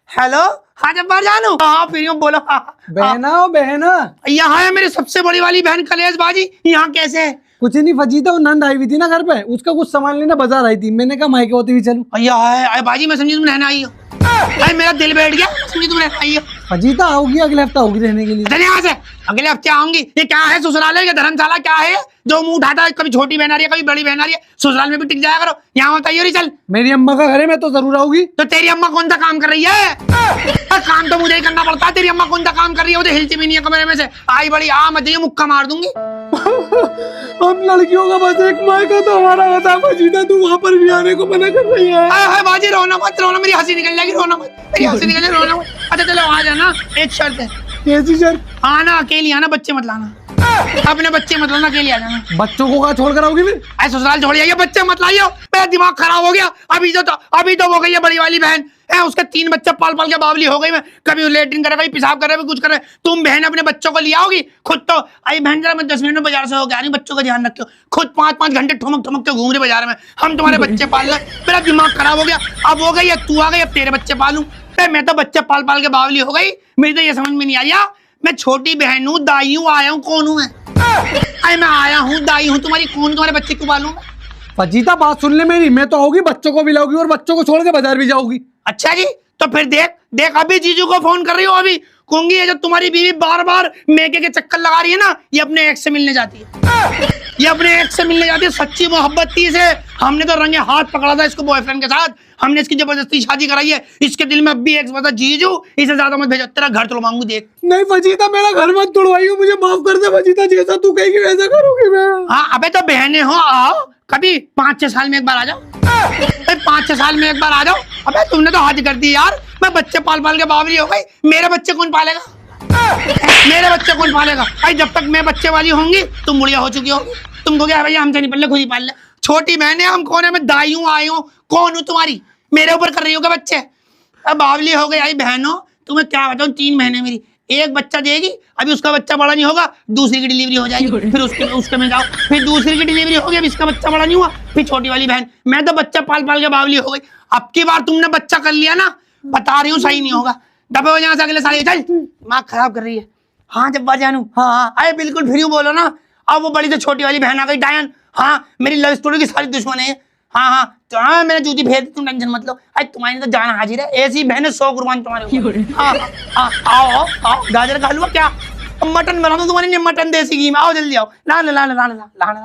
Hello, हाँ जब्बार जानू, हाँ फिर यूं बोलो। बहना हो बहना, यहाँ है मेरी सबसे बड़ी वाली बहन कलेश बाजी। यहाँ कैसे है? कुछ नहीं फजीता, वो नंद आई हुई थी ना घर पे, उसका कुछ सामान लेना बाजार आई थी। मैंने कहा मायके होती हुई चलूं। भैया है बाजी, मैं समझी तुम रहना आई हो। भाई मेरा दिल बैठ गया, समझी तुम रहना आई हो। फजीता आओगी अगले हफ्ते, आओगी रहने के लिए। चल यहाँ से, अगले हफ्ते आऊंगी। ये क्या है ससुराल है, धर्मशाला क्या है जो मुंह उठाता है? कभी छोटी बहन आ रही है, कभी बड़ी बहन आ रही है, ससुराल में भी टिक जाया करो। यहाँ बताइए चल। मेरी अम्मा का घर है, मैं तो जरूर आऊंगी। तो तेरी अम्मा कौन सा काम कर रही है? काम तो मुझे ही करना पड़ता है। तेरी अम्मा कौन सा काम कर रही है? वो तो हिलती भी नहीं है कमरे में से। आई बड़ी आ मत जाइए, मुक्का मार दूंगी। हम लड़कियों का बस एक मायका तो हमारा होता है फजीता, तू वहाँ पर भी आने को मना कर रही है। हाय बाजी, रोना मत, रोना, मेरी हंसी निकल जाएगी, रोना मत, मेरी हंसी निकल जाएगी, रोना मत। अच्छा चलो आ जाना, एक शर्त है। कैसी शर्त? आना अकेली आना, बच्चे मत लाना। अपने बच्चे मत लाना, अकेले आ जाना। बच्चों को कहाँ छोड़ कर आओगी फिर? ऐसे ससुराल छोड़ जाइए, बच्चे मत लाइयो। मेरा दिमाग खराब हो गया। अभी तो वो गई है बड़ी वाली बहन है, उसके 3 बच्चे पाल पाल के बावली हो गई। मैं कभी लेटरिन कर, कभी पेशाब कर, कभी कुछ कर। तुम बहन अपने बच्चों को ले आओगी खुद तो? आई बहन जरा मैं 10 मिनट में बाजार से हो गया नहीं, बच्चों का ध्यान रखो। खुद 5-5 घंटे ठुमक ठुमक के घूम रहे बाजार में, हम तुम्हारे बच्चे पाल रहे। मेरा दिमाग खराब हो गया। अब हो गई है, तू आ गई, अब तेरे बच्चे पालूं। मैं तो बच्चे पाल पाल के बावली हो गई। मेरी तो ये समझ में नहीं आया, मैं छोटी बहन हूँ, दाई हूँ, आया हूँ, कौन हूँ मैं? मैं आया हूँ, दाई हूँ तुम्हारी, कौन? तुम्हारे बच्चे क्यों पालूं? फजीता बात सुन ले मेरी, मैं तो आऊंगी, बच्चों को भी लाऊंगी और बच्चों को छोड़ के बाजार भी जाऊंगी। अच्छा जी, तो फिर देख अभी जीजू को फोन कर रही हो। अभी कहूंगी ये जो तुम्हारी बीवी बार बार मेके के चक्कर लगा रही है ना, ये अपने एक्स से मिलने जाती है। ये अपने एक्स से मिलने जाती है। सच्ची मोहब्बत थी इसे। हमने तो रंगे हाथ पकड़ा था इसको बॉयफ्रेंड के साथ। हमने इसकी जबरदस्ती शादी कराई है। इसके दिल में अब भी एक्स बता, जीजू इसे ज्यादा मत भेजो, तेरा घर तोड़वाऊंगी। देख नहीं फजीता, मेरा घर मत तोड़वाइयो, मुझे माफ कर दे फजीता, जैसा तू कहेगी वैसा करूंगी मैं। हाँ अबे तो बहने हो, आओ कभी 5-6 साल में एक बार आ जाओ। 5-6 साल में एक बार आ जाओ। अबे तुमने तो हद कर दी यार। मैं बच्चे पाल पाल के बावली हो गई। मेरे बच्चे कौन पालेगा? मेरे बच्चे कौन पालेगा? भाई जब तक मैं बच्चे वाली होंगी तुम बुढ़िया हो चुकी होगी। तुमको क्या भैया हमसे नहीं पाल ले, खुद ही पाल ले। छोटी बहन है, हम कौन है? मैं दाई हूँ, आई हूँ, कौन हूँ तुम्हारी? मेरे ऊपर कर रही हो क्या बच्चे? अब बावली हो गई। आई बहनों तुम्हें क्या बताऊँ, 3 महीने मेरी, एक बच्चा देगी, अभी उसका बच्चा बड़ा नहीं होगा, दूसरी की डिलीवरी हो जाएगी, फिर उसके में जाओ, फिर दूसरी की डिलीवरी होगी, अब इसका बच्चा बड़ा नहीं हुआ, फिर छोटी वाली बहन। मैं तो बच्चा पाल पाल के बावली हो गई। अब की बार तुमने बच्चा कर लिया ना, बता रही हूँ सही नहीं होगा। दबे हो यहाँ से अगले साल। चल, दिमाग खराब कर रही है। हाँ जब्बार जानू, हाँ अरे बिल्कुल फ्री बोलो ना। अब वो बड़ी से छोटी वाली बहन आ गई डायन। हाँ मेरी लव स्टोरी की सारी दुश्मन है। हाँ तो हाँ मैंने जूती भेज दी, तुम टेंशन मत लो। अरे तुम्हारी तो जान हाजिर है, ऐसी बहन 100 कुर्बान तुम्हारे ऊपर। हाँ आओ गाजर का हलवा क्या, मटन बना दो तुम्हारे लिए, मटन देसी घी में। आओ जल्दी आओ, ला ला ला ला ला ला ला।